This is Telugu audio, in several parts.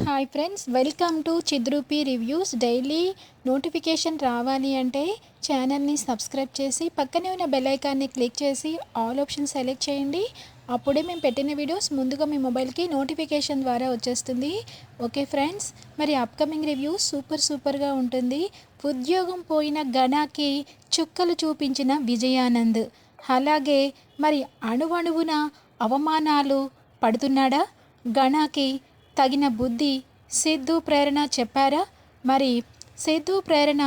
Hi friends, welcome to చిద్రూపి reviews. Daily notification రావాలి అంటే ఛానల్ని సబ్స్క్రైబ్ చేసి పక్కనే ఉన్న బెల్ ఐకాన్ని క్లిక్ చేసి ఆల్ ఆప్షన్ సెలెక్ట్ చేయండి. అప్పుడే మేము పెట్టిన వీడియోస్ ముందుగా మీ మొబైల్కి నోటిఫికేషన్ ద్వారా వచ్చేస్తుంది. ఓకే ఫ్రెండ్స్, మరి అప్కమింగ్ రివ్యూస్ సూపర్గా ఉంటుంది. ఉద్యోగం పోయిన గణాకి చుక్కలు చూపించిన విజయానంద్, అలాగే మరి అణువణువున అవమానాలు పడుతున్నాడా గణాకి తగిన బుద్ధి సిద్ధు ప్రేరణ చెప్పారా? మరి సిద్ధు ప్రేరణ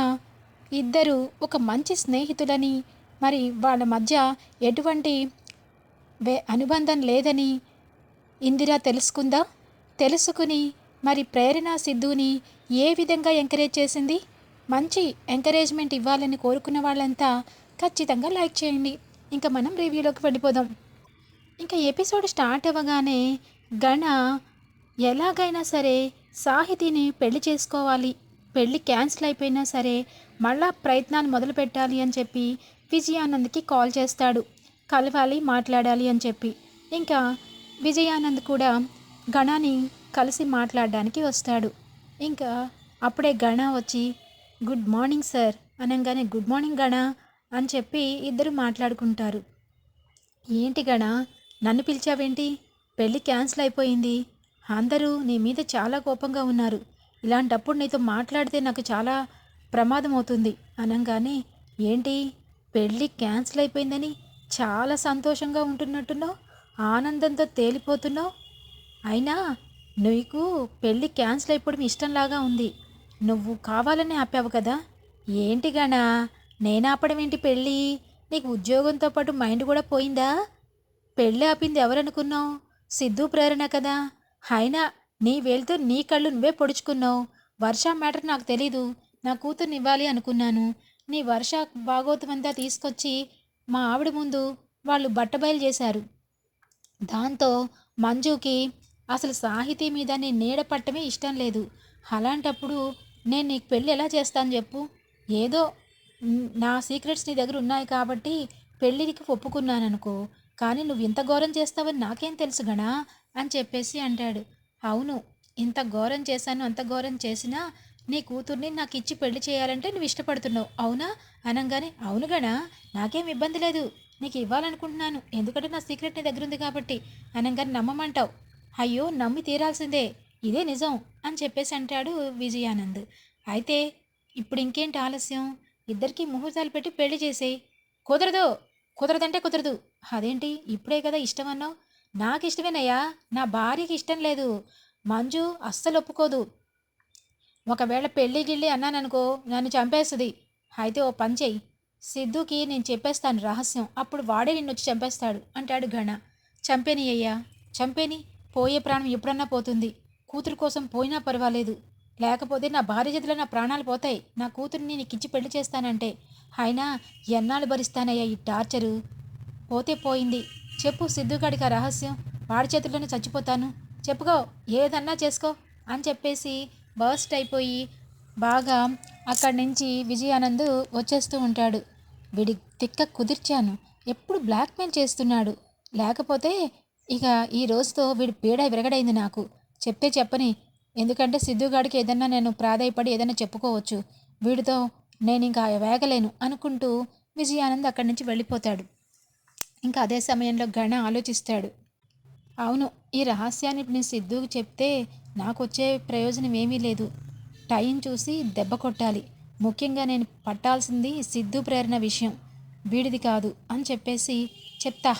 ఇద్దరు ఒక మంచి స్నేహితులని, మరి వాళ్ళ మధ్య ఎటువంటి అనుబంధం లేదని ఇందిర తెలుసుకుని మరి ప్రేరణ సిద్ధుని ఏ విధంగా ఎంకరేజ్ చేసింది? మంచి ఎంకరేజ్మెంట్ ఇవ్వాలని కోరుకున్న వాళ్ళంతా ఖచ్చితంగా లైక్ చేయండి. ఇంకా మనం రివ్యూలోకి వెళ్ళిపోదాం. ఇంకా ఎపిసోడ్ స్టార్ట్ అవ్వగానే గణ ఎలాగైనా సరే సాహితీని పెళ్లి చేసుకోవాలి, పెళ్ళి క్యాన్సిల్ అయిపోయినా సరే మళ్ళా ప్రయత్నాలు మొదలు పెట్టాలి అని చెప్పి విజయానంద్కి కాల్ చేస్తాడు. కలవాలి, మాట్లాడాలి అని చెప్పి. ఇంకా విజయానంద్ కూడా గణాని కలిసి మాట్లాడడానికి వస్తాడు. ఇంకా అప్పుడే గణ వచ్చి గుడ్ మార్నింగ్ సార్ అనగానే గుడ్ మార్నింగ్ గణ అని చెప్పి ఇద్దరు మాట్లాడుకుంటారు. ఏంటి గణ, నన్ను పిలిచావేంటి? పెళ్ళి క్యాన్సిల్ అయిపోయింది, అందరూ నీ మీద చాలా కోపంగా ఉన్నారు, ఇలాంటప్పుడు నీతో మాట్లాడితే నాకు చాలా ప్రమాదం అవుతుంది అనగానే ఏంటి పెళ్ళి క్యాన్సిల్ అయిపోయిందని చాలా సంతోషంగా ఉంటున్నట్టున్నావు, ఆనందంతో తేలిపోతున్నావు. అయినా నీకు పెళ్ళి క్యాన్సిల్ అయిపోవడం ఇష్టంలాగా ఉంది, నువ్వు కావాలని ఆపావు కదా. ఏంటి గణా, నేను ఆపడం ఏంటి పెళ్ళి? నీకు ఉద్యోగంతో పాటు మైండ్ కూడా పోయిందా? పెళ్ళి ఆపింది ఎవరనుకున్నావు? సిద్ధు ప్రేరణ కదా. అయినా నీ వేలుతో నీ కళ్ళు నువ్వే పొడుచుకున్నావు. వర్ష మ్యాటర్ నాకు తెలీదు, నా కూతుర్ని ఇవ్వాలి అనుకున్నాను. నీ వర్ష భాగోతమంతా తీసుకొచ్చి మా ఆవిడ ముందు వాళ్ళు బట్టబయలు చేశారు. దాంతో మంజుకి అసలు సాహితీ మీద నీ నీడ పట్టమే ఇష్టం లేదు. అలాంటప్పుడు నేను నీకు పెళ్ళి ఎలా చేస్తాను చెప్పు? ఏదో నా సీక్రెట్స్ నీ దగ్గర ఉన్నాయి కాబట్టి పెళ్ళికి ఒప్పుకున్నాను అనుకో, కానీ నువ్వు ఇంత ఘోరం చేస్తావని నాకేం తెలుసు గణా అని చెప్పేసి అంటాడు. అవును, ఇంత ఘోరం చేశాను, అంత ఘోరం చేసినా నీ కూతుర్ని నాకు ఇచ్చి పెళ్లి చేయాలంటే నువ్వు ఇష్టపడుతున్నావు అవునా అనగానే అవును గణా, నాకేం ఇబ్బంది లేదు, నీకు ఇవ్వాలనుకుంటున్నాను, ఎందుకంటే నా సీక్రెట్ నీ దగ్గర ఉంది కాబట్టి అనగానే నమ్మమంటావు? అయ్యో నమ్మి తీరాల్సిందే, ఇదే నిజం అని చెప్పేసి అంటాడు విజయానంద్. అయితే ఇప్పుడు ఇంకేంటి ఆలస్యం, ఇద్దరికి ముహూర్తాలు పెట్టి పెళ్లి చేసేయి. కుదరదు, కుదరదంటే కుదరదు. అదేంటి ఇప్పుడే కదా ఇష్టం అన్నావు? నాకు ఇష్టమేనయ్యా, నా భార్యకి ఇష్టం లేదు, మంజు అస్సలు ఒప్పుకోదు. ఒకవేళ పెళ్ళి గిళ్ళి అన్నాననుకో నన్ను చంపేస్తుంది. అయితే ఓ పని చెయ్యి, సిద్ధుకి నేను చెప్పేస్తాను రహస్యం, అప్పుడు వాడే నిన్ను వచ్చి చంపేస్తాడు అంటాడు గణ. చంపేని అయ్యా, చంపేని, పోయే ప్రాణం ఎప్పుడన్నా పోతుంది, కూతురు కోసం పోయినా పర్వాలేదు, లేకపోతే నా భార్య చేతిలో నా ప్రాణాలు పోతాయి, నా కూతుర్ని నీకు ఇచ్చి పెళ్లి చేస్తానంటే. అయినా ఎన్నాళ్ళు భరిస్తానయ్యా ఈ టార్చరు? పోతే పోయింది, చెప్పు సిద్ధుగాడికి ఆ రహస్యం, వాడి చేతుల్లోనే చచ్చిపోతాను, చెప్పుకో, ఏదన్నా చేసుకో అని చెప్పేసి బర్స్ట్ అయిపోయి బాగా అక్కడి నుంచి విజయానంద్ వచ్చేస్తూ ఉంటాడు. వీడి తిక్క కుదిర్చాను, ఎప్పుడు బ్లాక్మెయిల్ చేస్తున్నాడు, లేకపోతే ఇక ఈ రోజుతో వీడి పీడ విరగడైంది నాకు, చెప్తే చెప్పని, ఎందుకంటే సిద్ధుగాడికి ఏదన్నా నేను ప్రాధాయపడి ఏదైనా చెప్పుకోవచ్చు, వీడితో నేను ఇంకా వేగలేను అనుకుంటూ విజయానంద్ అక్కడి నుంచి వెళ్ళిపోతాడు. ఇంకా అదే సమయంలో గణ ఆలోచిస్తాడు. అవును, ఈ రహస్యాన్ని నేను సిద్ధుకు చెప్తే నాకు వచ్చే ప్రయోజనం ఏమీ లేదు, టైం చూసి దెబ్బ కొట్టాలి, ముఖ్యంగా నేను పట్టాల్సింది సిద్ధు ప్రేరణ విషయం, వీడిది కాదు అని చెప్పేసి చెప్తా,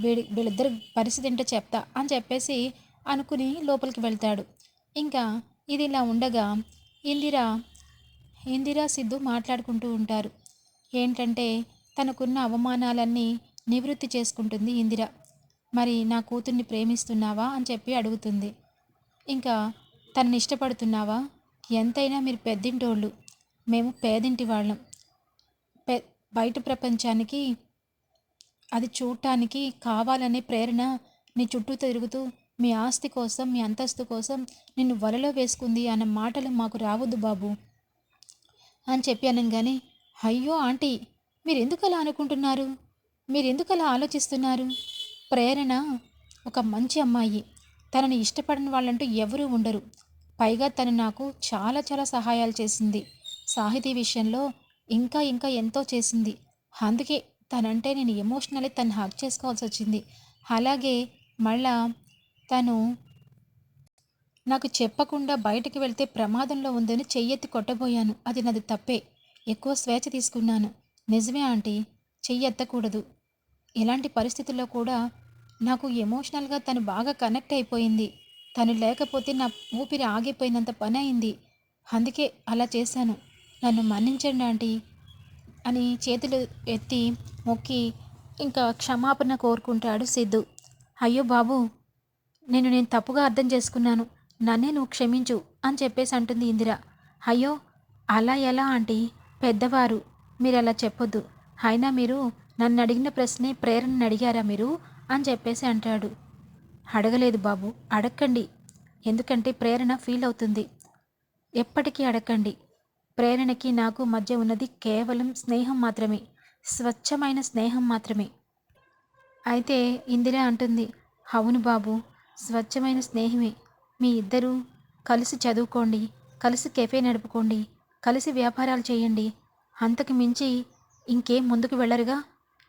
వీళ్ళిద్దరు పరిస్థితి ఏంటో చెప్తా అని చెప్పేసి అనుకుని లోపలికి వెళ్తాడు. ఇంకా ఇది ఇలా ఉండగా ఇందిరా సిద్ధు మాట్లాడుకుంటూ ఉంటారు. ఏంటంటే తనకున్న అవమానాలన్నీ నివృత్తి చేసుకుంటుంది ఇందిర. మరి నా కూతుర్ని ప్రేమిస్తున్నావా అని చెప్పి అడుగుతుంది. ఇంకా తనని ఇష్టపడుతున్నావా? ఎంతైనా మీరు పెద్దింటోళ్ళు, మేము పేదింటి వాళ్ళం, బయట ప్రపంచానికి అది చూడటానికి కావాలనే ప్రేరణ నీ చుట్టూ తిరుగుతూ మీ ఆస్తి కోసం, మీ అంతస్తు కోసం నిన్ను వలలో వేసుకుంది అన్న మాటలు మాకు రావద్దు బాబు అని చెప్పి అనగానే, అయ్యో ఆంటీ, మీరెందుకు అలా అనుకుంటున్నారు, మీరెందుకు అలా ఆలోచిస్తున్నారు? ప్రేరణ ఒక మంచి అమ్మాయి, తనని ఇష్టపడని వాళ్ళంటూ ఎవరూ ఉండరు, పైగా తను నాకు చాలా చాలా సహాయాలు చేసింది. సాహితీ విషయంలో ఇంకా ఇంకా ఎంతో చేసింది. అందుకే తనంటే నేను ఎమోషనల్లీ తను హగ్ చేసుకోవాల్సొచ్చింది. అలాగే మళ్ళా తను నాకు చెప్పకుండా బయటికి వెళ్తే ప్రమాదంలో ఉందని చెయ్యెత్తి కొట్టబోయాను. అది నాది తప్పే. ఎక్కువ స్వేచ్ఛ తీసుకున్నాను. నిజమే ఆంటీ, చెయ్యెత్తకూడదు. ఎలాంటి పరిస్థితుల్లో కూడా నాకు ఎమోషనల్‌గా తను బాగా కనెక్ట్ అయిపోయింది. తను లేకపోతే నా ఊపిరి ఆగిపోయినంత పనయింది. అందుకే అలా చేశాను. నన్ను మన్నించండి ఆంటీ అని చేతులు ఎత్తి మొక్కి ఇంకా క్షమాపణ కోరుకుంటాడు సిద్ధు. అయ్యో బాబు! నేను తప్పుగా అర్థం చేసుకున్నాను. నన్నే నువ్వు క్షమించు అని చెప్పేసి అంటుంది ఇందిర. అయ్యో! అలా ఎలా ఆంటీ? పెద్దవారు. మీరలా చెప్పొద్దు. అయినా మీరు నన్నడిగిన ప్రశ్నే ప్రేరణని అడిగారా మీరు? అని చెప్పేసి అంటాడు. అడగలేదు బాబు. అడక్కండి. ఎందుకంటే ప్రేరణ ఫీల్ అవుతుంది. ఎప్పటికీ అడక్కండి. ప్రేరణకి నాకు మధ్య ఉన్నది కేవలం స్నేహం మాత్రమే. స్వచ్ఛమైన స్నేహం మాత్రమే. అయితే ఇందిర అంటుంది, అవును బాబు, స్వచ్ఛమైన స్నేహమే. మీ ఇద్దరూ కలిసి చదువుకోండి, కలిసి కెఫే నడుపుకోండి, కలిసి వ్యాపారాలు చేయండి. అంతకు మించి ఇంకేం ముందుకు వెళ్ళరుగా.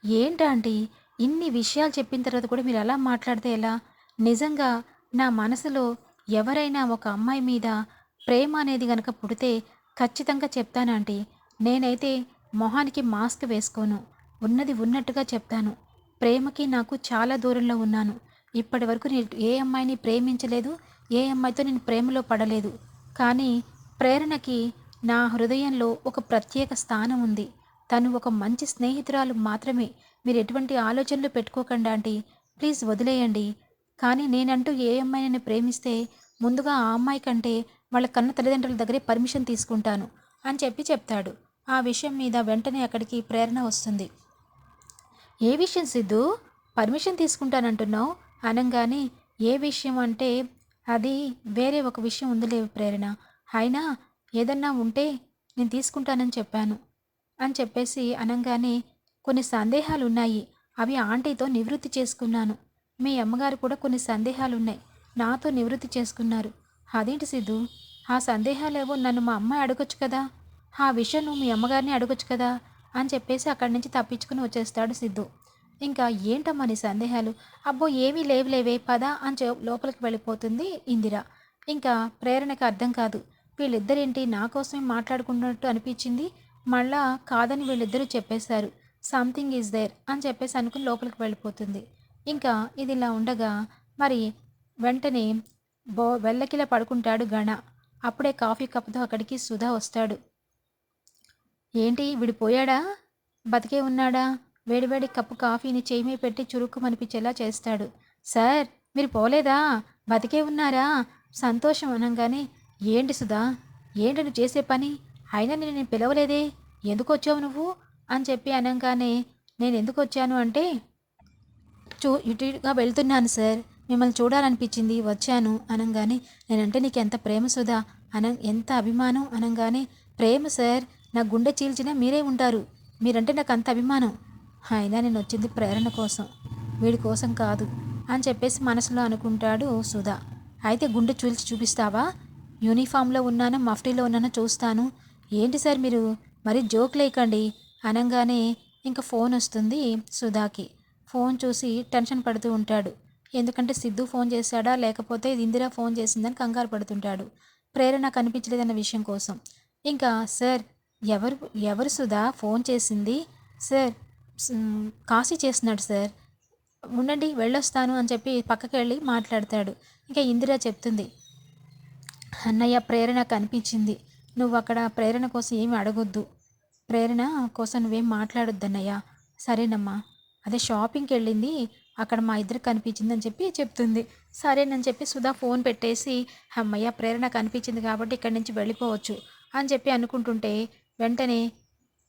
ఏంటంటే ఇన్ని విషయాలు చెప్పిన తర్వాత కూడా మీరు అలా మాట్లాడితే ఎలా? నిజంగా నా మనసులో ఎవరైనా ఒక అమ్మాయి మీద ప్రేమ అనేది గనక పుడితే ఖచ్చితంగా చెప్తానంటీ. నేనైతే మొహానికి మాస్క్ వేసుకోను. ఉన్నది ఉన్నట్టుగా చెప్తాను. ప్రేమకి నాకు చాలా దూరంలో ఉన్నాను. ఇప్పటి వరకు నేను ఏ అమ్మాయిని ప్రేమించలేదు. ఏ అమ్మాయితో నేను ప్రేమలో పడలేదు. కానీ ప్రేరణకి నా హృదయంలో ఒక ప్రత్యేక స్థానం ఉంది. తను ఒక మంచి స్నేహితురాలు మాత్రమే. మీరు ఎటువంటి ఆలోచనలు పెట్టుకోకండి ఆంటీ. ప్లీజ్ వదిలేయండి. కానీ నేనంటూ ఏ అమ్మాయిని ప్రేమిస్తే ముందుగా ఆ అమ్మాయి కంటే వాళ్ళ కన్న తల్లిదండ్రుల దగ్గరే పర్మిషన్ తీసుకుంటాను అని చెప్తాడు. ఆ విషయం మీద వెంటనే అక్కడికి ప్రేరణ వస్తుంది. ఏ విషయం సిద్ధు? పర్మిషన్ తీసుకుంటానంటున్నావు అనంగానే, ఏ విషయం అంటే అది వేరే ఒక విషయం ఉందిలే ప్రేరణ. అయినా ఏదన్నా ఉంటే నేను తీసుకుంటానని చెప్పాను అని చెప్పేసి అనంగానే, కొన్ని సందేహాలు ఉన్నాయి. అవి ఆంటీతో నివృత్తి చేసుకున్నాను. మీ అమ్మగారు కూడా కొన్ని సందేహాలున్నాయి. నాతో నివృత్తి చేసుకున్నారు. అదేంటి సిద్ధు? ఆ సందేహాలేవో నన్ను మా అమ్మాయి అడగొచ్చు కదా. ఆ విషయం నువ్వు మీ అమ్మగారిని అడగొచ్చు కదా అని చెప్పేసి అక్కడి నుంచి తప్పించుకుని వచ్చేస్తాడు సిద్ధు. ఇంకా ఏంటమ్మా నీ సందేహాలు? అబ్బో ఏమీ లేవులేవే పద అని లోపలికి వెళ్ళిపోతుంది ఇందిర. ఇంకా ప్రేరణకి అర్థం కాదు. వీళ్ళిద్దరేంటి నా కోసమే మాట్లాడుకున్నట్టు అనిపించింది. మళ్ళా కాదని వీళ్ళిద్దరూ చెప్పేశారు. సంథింగ్ ఈజ్ దేర్ అని చెప్పేసి అనుకుని లోపలికి వెళ్ళిపోతుంది. ఇంకా ఇది ఇలా ఉండగా మరి వెంటనే వెల్లకిలా పడుకుంటాడు గణ. అప్పుడే కాఫీ కప్తో అక్కడికి సుధా వస్తాడు. ఏంటి వీడు పోయాడా? బతికే ఉన్నాడా? వేడివేడి కప్పు కాఫీని చేయి మీద పెట్టి చురుక్కుమనిపించేలా చేస్తాడు. సార్ మీరు పోలేదా? బతికే ఉన్నారా? సంతోషం అనంగానే, ఏంటి సుధా? ఏంటి నువ్వు చేసే పని? అయినా నేను పిలవలేదే, ఎందుకు వచ్చావు నువ్వు అని చెప్పి అనంగానే, నేను ఎందుకు వచ్చాను అంటే ఇటుగా వెళ్తున్నాను సార్, మిమ్మల్ని చూడాలనిపించింది వచ్చాను అనంగానే, నేనంటే నీకు ఎంత ప్రేమ సుధా ఎంత అభిమానం అనంగానే, ప్రేమ సార్, నా గుండె చీల్చినా మీరే ఉంటారు. మీరంటే నాకు అంత అభిమానం. అయినా నేను వచ్చింది ప్రేరణ కోసం, వీడి కోసం కాదు అని చెప్పేసి మనసులో అనుకుంటాడు సుధా. అయితే గుండె చీల్చి చూపిస్తావా? యూనిఫామ్లో ఉన్నానో మఫ్టీలో ఉన్నానో చూస్తాను. ఏంటి సార్ మీరు మరీ జోక్ లేకండి అనంగానే ఇంకా ఫోన్ వస్తుంది సుధాకి. ఫోన్ చూసి టెన్షన్ పడుతూ ఉంటాడు. ఎందుకంటే సిద్ధు ఫోన్ చేశాడా లేకపోతే ఇందిరా ఫోన్ చేసిందని కంగారు పడుతుంటాడు, ప్రేరణ కనిపించలేదన్న విషయం కోసం. ఇంకా సార్ ఎవరు ఎవరు సుధా ఫోన్ చేసింది? సార్ కాశీ చేస్తున్నాడు సార్, ఉండండి వెళ్ళొస్తాను అని చెప్పి పక్కకి వెళ్ళి మాట్లాడతాడు. ఇంకా ఇందిరా చెప్తుంది, అన్నయ్య ప్రేరణ కనిపించింది. నువ్వు అక్కడ ప్రేరణ కోసం ఏమి అడగొద్దు. ప్రేరణ కోసం నువ్వేం మాట్లాడొద్దు అన్నయ్య. సరేనమ్మా. అదే షాపింగ్కి వెళ్ళింది, అక్కడ మా ఇద్దరు కనిపించింది అని చెప్పి చెప్తుంది. సరేనని చెప్పి సుధా ఫోన్ పెట్టేసి, అమ్మయ్య ప్రేరణ కనిపించింది కాబట్టి ఇక్కడి నుంచి వెళ్ళిపోవచ్చు అని చెప్పి అనుకుంటుంటే, వెంటనే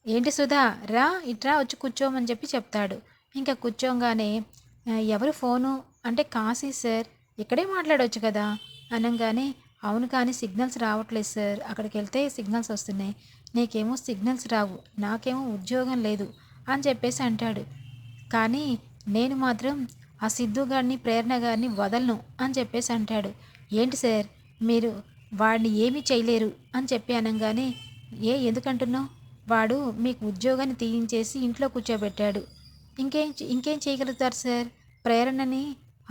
ఏంటి సుధా రా ఇట్రా వచ్చి కూర్చోమని చెప్పి చెప్తాడు. ఇంకా కూర్చోగానే ఎవరు ఫోను అంటే, కాశీ సార్, ఇక్కడే మాట్లాడవచ్చు కదా అనంగానే, అవును కానీ సిగ్నల్స్ రావట్లేదు సార్, అక్కడికి వెళ్తే సిగ్నల్స్ వస్తున్నాయి, నీకేమో సిగ్నల్స్ రావు, నాకేమో ఉద్యోగం లేదు అని చెప్పేసి అంటాడు. కానీ నేను మాత్రం ఆ సిద్ధు గారిని ప్రేరణ గారిని వదలను అని చెప్పేసి అంటాడు. ఏంటి సార్ మీరు వాడిని ఏమీ చేయలేరు అని చెప్పి అనగానే, ఎందుకంటున్నావు? వాడు మీకు ఉద్యోగాన్ని తీయించేసి ఇంట్లో కూర్చోబెట్టాడు. ఇంకేం చేయగలుగుతారు సార్? ప్రేరణని,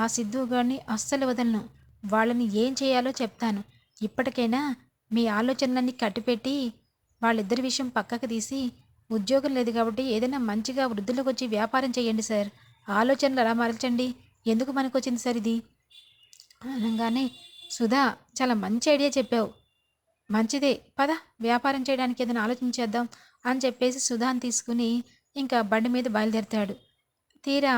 ఆ సిద్ధు గారిని అస్సలు వదలను. వాళ్ళని ఏం చేయాలో చెప్తాను. ఇప్పటికైనా మీ ఆలోచనలన్నీ కట్టిపెట్టి వాళ్ళిద్దరి విషయం పక్కకు తీసి, ఉద్యోగం లేదు కాబట్టి ఏదైనా మంచిగా వృద్ధిలోకి వచ్చి వ్యాపారం చేయండి సార్. ఆలోచనలు అలా మరల్చండి. ఎందుకు పనికొచ్చింది సార్ ఇది అనగానే, సుధా, చాలా మంచి ఐడియా చెప్పావు. మంచిదే, పద వ్యాపారం చేయడానికి ఏదైనా ఆలోచించేద్దాం అని చెప్పేసి సుధాని తీసుకుని ఇంకా బండి మీద బయలుదేరుతాడు. తీరా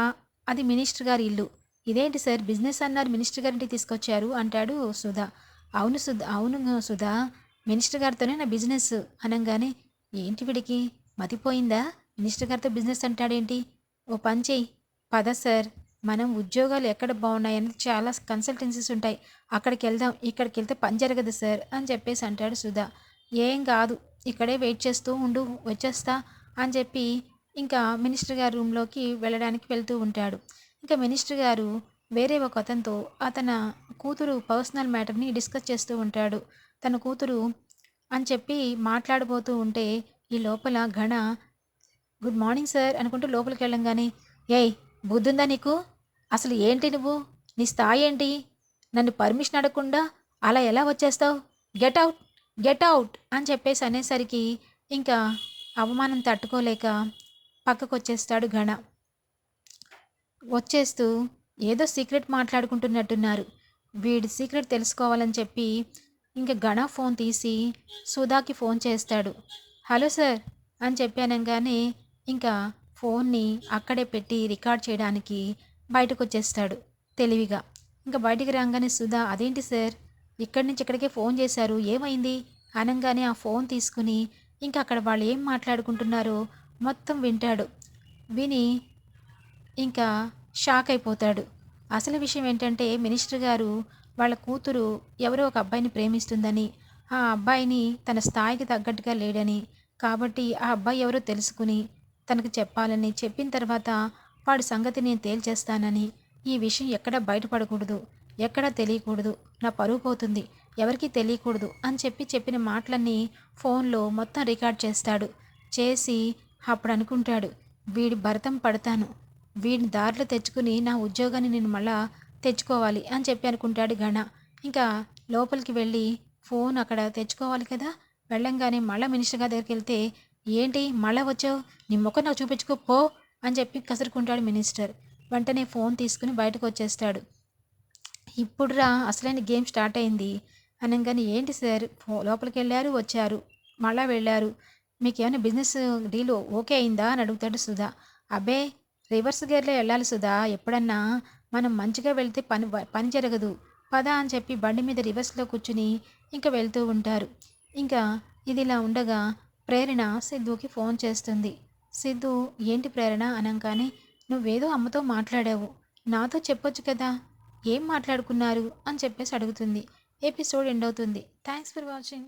అది మినిస్టర్ గారి ఇల్లు. ఇదేంటి సార్ బిజినెస్ అన్నారు, మినిస్టర్ గారింటికి తీసుకొచ్చారు అంటాడు సుధా. అవును సుధా, మినిస్టర్ గారితోనే నా బిజినెస్ అనగానే, ఏంటి వీడికి మతిపోయిందా? మినిస్టర్ గారితో బిజినెస్ అంటాడేంటి? ఓ పని చెయ్యి, పద సార్, మనం ఉద్యోగాలు ఎక్కడ బాగున్నాయని చాలా కన్సల్టెన్సీస్ ఉంటాయి, అక్కడికి వెళ్దాం. ఇక్కడికి వెళ్తే పని జరగదు సార్ అని చెప్పేసి అంటాడు సుధా. ఏం కాదు, ఇక్కడే వెయిట్ చేస్తూ ఉండు, వచ్చేస్తా అని చెప్పి ఇంకా మినిస్టర్ గారి రూమ్లోకి వెళ్ళడానికి వెళ్తూ ఉంటాడు. ఇంకా మినిస్టర్ గారు వేరే ఒక అతనితో తన కూతురు పర్సనల్ మ్యాటర్ని డిస్కస్ చేస్తూ ఉంటాడు. తన కూతురు అని చెప్పి మాట్లాడబోతూ ఉంటే ఈ లోపల ఘన గుడ్ మార్నింగ్ సార్ అనుకుంటూ లోపలికి వెళ్ళంగానే, ఏయ్ బుద్ధుందా నీకు? అసలు ఏంటి నువ్వు? నీ స్థాయి ఏంటి? నన్ను పర్మిషన్ అడగకుండా అలా ఎలా వచ్చేస్తావు? గెట్ అవుట్, గెట్ అవుట్ అని చెప్పేసి అనేసరికి ఇంకా అవమానం తట్టుకోలేక పక్కకు వచ్చేస్తాడు ఘన. వచ్చేస్తూ ఏదో సీక్రెట్ మాట్లాడుకుంటున్నట్టున్నారు. వీడి సీక్రెట్ తెలుసుకోవాలని చెప్పి ఇంకా ఘన ఫోన్ తీసి సుధాకి ఫోన్ చేస్తాడు. హలో సార్ అని చెప్పానంగానే ఇంకా ఫోన్ని అక్కడే పెట్టి రికార్డ్ చేయడానికి బయటకు వచ్చేస్తాడు తెలివిగా. ఇంకా బయటికి రాగానే సుధా, అదేంటి సార్ ఇక్కడి నుంచి ఇక్కడికే ఫోన్ చేశారు, ఏమైంది అనగానే ఆ ఫోన్ తీసుకుని ఇంకా అక్కడ వాళ్ళు ఏం మాట్లాడుకుంటున్నారో మొత్తం వింటాడు. విని ఇంకా షాక్ అయిపోతాడు. అసలు విషయం ఏంటంటే మినిస్టర్ గారు వాళ్ళ కూతురు ఎవరో ఒక అబ్బాయిని ప్రేమిస్తుందని, ఆ అబ్బాయిని తన స్థాయికి తగ్గట్టుగా లేడని, కాబట్టి ఆ అబ్బాయి ఎవరో తెలుసుకుని తనకు చెప్పాలని, చెప్పిన తర్వాత వాడి సంగతి నేను తేల్చేస్తానని, ఈ విషయం ఎక్కడా బయటపడకూడదు, ఎక్కడా తెలియకూడదు, నా పరువు పోతుంది, ఎవరికీ తెలియకూడదు అని చెప్పిన మాటలన్నీ ఫోన్లో మొత్తం రికార్డ్ చేస్తాడు. చేసి అప్పుడు అనుకుంటాడు, వీడి భరతం పడతాను, వీడిని దారిలో తెచ్చుకుని నా ఉద్యోగాన్ని నేను మళ్ళా తెచ్చుకోవాలి అని చెప్పి అనుకుంటాడు ఘన. ఇంకా లోపలికి వెళ్ళి ఫోన్ అక్కడ తెచ్చుకోవాలి కదా, వెళ్ళంగానే మళ్ళీ మినిస్టర్ గారి దగ్గరికి వెళ్తే, ఏంటి మళ్ళా వచ్చావు, నీ ముఖం నాకు చూపించుకో పో అని చెప్పి కసురుకుంటాడు మినిస్టర్. వెంటనే ఫోన్ తీసుకుని బయటకు వచ్చేస్తాడు. ఇప్పుడురా అసలైన గేమ్ స్టార్ట్ అయింది అనగానే, ఏంటి సార్ లోపలికి వెళ్ళారు, వచ్చారు, మళ్ళా వెళ్ళారు, మీకు ఏమైనా బిజినెస్ డీల్ ఓకే అయిందా అని అడుగుతాడు సుధా. అబ్బే, రివర్స్ గేర్లో వెళ్ళాలి సుధా, ఎప్పుడన్నా మనం మంచిగా వెళ్తే పని జరగదు, పద అని చెప్పి బండి మీద రివర్స్లో కూర్చుని ఇంకా వెళ్తూ ఉంటారు. ఇంకా ఇదిలా ఉండగా ప్రేరణ సిద్ధుకి ఫోన్ చేస్తుంది. సిద్ధు, ఏంటి ప్రేరణ అనగానే, నువ్వేదో అమ్మతో మాట్లాడావు, నాతో చెప్పొచ్చు కదా, ఏం మాట్లాడుకున్నారు అని చెప్పేసి అడుగుతుంది. ఎపిసోడ్ ఎండ్ అవుతుంది. Thanks for watching.